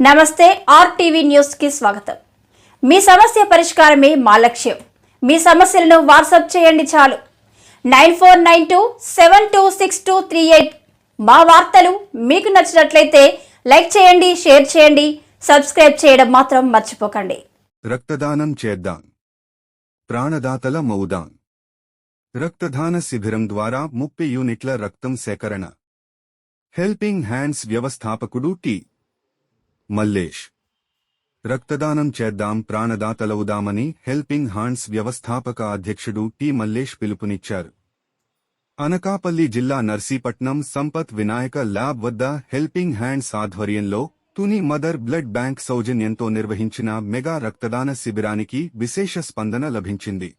నమస్తే RTV news కి స్వాగతం. మీ సమస్య పరిష్కారమే మా లక్ష్యం. మీ సమస్యలను వాట్సాప్ చేయండి చాలు. 9492726238. మా వార్తలు మీకు నచ్చినట్లయితే లైక్ చేయండి, షేర్ చేయండి, సబ్స్క్రైబ్ చేయడం మాత్రం మర్చిపోకండి. రక్తదానం చేద్దాం, ప్రాణదాతల మౌదాం. రక్తదాన శిబిరం ద్వారా 30 యూనిట్ల రక్తం సేకరణ. హెల్పింగ్ హ్యాండ్స్ వ్యవస్థాపకుడు టి. మల్లేష్. రక్తదానం చేద్దాం, ప్రాణదాతలవుదామని హెల్పింగ్ హ్యాండ్స్ వ్యవస్థాపక అధ్యక్షుడు టి. మల్లేష్ పిలుపునిచ్చారు. అనకాపల్లి జిల్లా నర్సీపట్నం సంపత్ వినాయక ల్యాబ్ వద్ద హెల్పింగ్ హ్యాండ్స్ ఆధ్వర్యంలో తుని మదర్ బ్లడ్ బ్యాంక్ సౌజన్యంతో నిర్వహించిన మెగా రక్తదాన శిబిరానికి విశేష స్పందన లభించింది.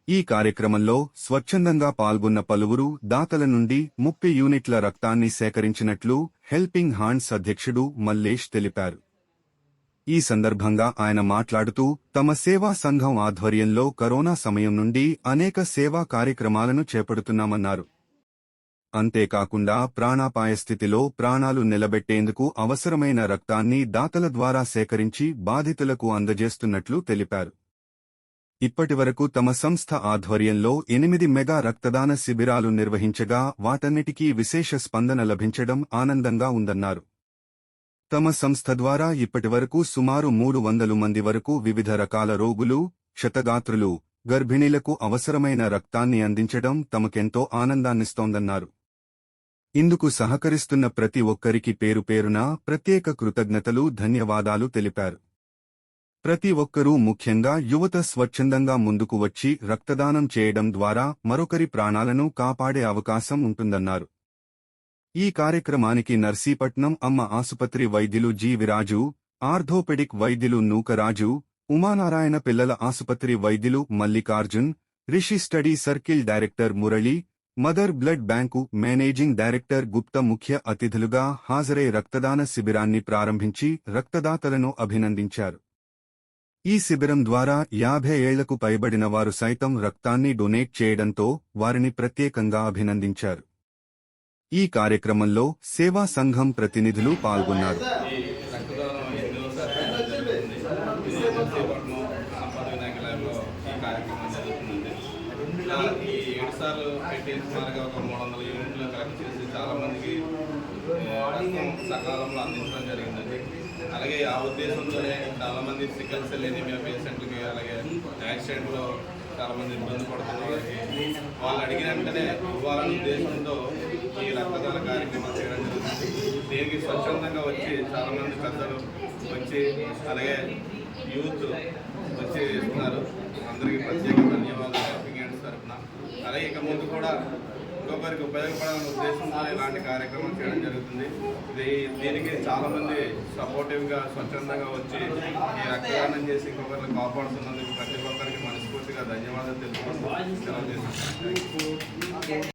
ఈ కార్యక్రమంలో స్వచ్ఛందంగా పాల్గొన్న పలువురు దాతల నుండి 30 యూనిట్ల రక్తాన్ని సేకరించినట్లు హెల్పింగ్ హ్యాండ్స్ అధ్యక్షుడు మల్లేష్ తెలిపారు. ఈ సందర్భంగా ఆయన మాట్లాడుతూ తమ సేవా సంఘం ఆధ్వర్యంలో కరోనా సమయం నుండి అనేక సేవా కార్యక్రమాలను చేపడుతున్నామన్నారు. అంతేకాకుండా ప్రాణాపాయ స్థితిలో ప్రాణాలు నిలబెట్టేందుకు అవసరమైన రక్తాన్ని దాతల ద్వారా సేకరించి బాధితులకు అందజేస్తున్నట్లు తెలిపారు. ఇప్పటివరకు తమ సంస్థ ఆధ్వర్యంలో 8 మెగా రక్తదాన శిబిరాలు నిర్వహించగా వాటన్నిటికీ విశేష స్పందన లభించడం ఆనందంగా ఉందన్నారు. తమ సంస్థ ద్వారా ఇప్పటివరకు సుమారు 300 మంది వరకు వివిధ రకాల రోగులు, క్షతగాత్రులు, గర్భిణీలకు అవసరమైన రక్తాన్ని అందించడం తమకెంతో ఆనందాన్నిస్తోందన్నారు. ఇందుకు సహకరిస్తున్న ప్రతి ఒక్కరికి పేరుపేరునా ప్రత్యేక కృతజ్ఞతలు, ధన్యవాదాలు తెలిపారు. ప్రతి ఒక్కరూ, ముఖ్యంగా యువత స్వచ్ఛందంగా ముందుకు వచ్చి రక్తదానం చేయడం ద్వారా మరొకరి ప్రాణాలను కాపాడే అవకాశం ఉంటుందన్నారు. ఈ కార్యక్రమానికి నర్సీపట్నం అమ్మ ఆసుపత్రి వైద్యులు జి. విరాజు, ఆర్థోపెడిక్ వైద్యులు నూకరాజు, ఉమానారాయణ పిల్లల ఆసుపత్రి వైద్యులు Mallikarjun, Rishi study circle director Murali, mother blood bank managing director Gupta ముఖ్య అతిథులుగా హాజరై రక్తదాన శిబిరాన్ని ప్రారంభించి రక్తదాతలను అభినందించారు. ఈ శిబిరం ద్వారా 50 ఏళ్లకు పైబడిన వారు సైతం రక్తాన్ని డొనేట్ చేయడంతో వారిని ప్రత్యేకంగా అభినందించారు. ఈ కార్యక్రమంలో సేవా సంఘం ప్రతినిధులు పాల్గొన్నారు. సకాలంలో అందించడం జరిగిందండి. అలాగే ఆ ఉద్దేశంతోనే చాలా మంది సికల్ సెల్ ఎనీమియా పేషెంట్లకి, అలాగే యాక్సిడెంట్లో చాలా మంది ఇబ్బంది పడుతున్న వారికి వాళ్ళు అడిగిన వెంటనే ఇవ్వాలనే ఉద్దేశంతో ఈ రక్తదాన కార్యక్రమం చేయడం జరుగుతుంది. దీనికి స్వచ్ఛందంగా వచ్చి చాలా మంది పెద్దలు వచ్చి, అలాగే యూత్ వచ్చి ఇస్తున్నారు. అందరికీ ప్రత్యేక ధన్యవాదాలు హెల్పింగ్ హ్యాండ్స్ తరఫున. అలాగే ఇక ముందు కూడా ఇంకొకరికి ఉపయోగపడాలనే ఉద్దేశంతో ఇలాంటి కార్యక్రమం చేయడం జరుగుతుంది. దీనికి చాలామంది సపోర్టివ్గా స్వచ్ఛందంగా వచ్చి ఈ రక్తదానం చేసి ఇంకొకరిని కాపాడుతున్నందుకు ప్రతి ఒక్కరికి మనస్ఫూర్తిగా ధన్యవాదాలు తెలుపుకుంటూ సెలవు చేస్తున్నాను.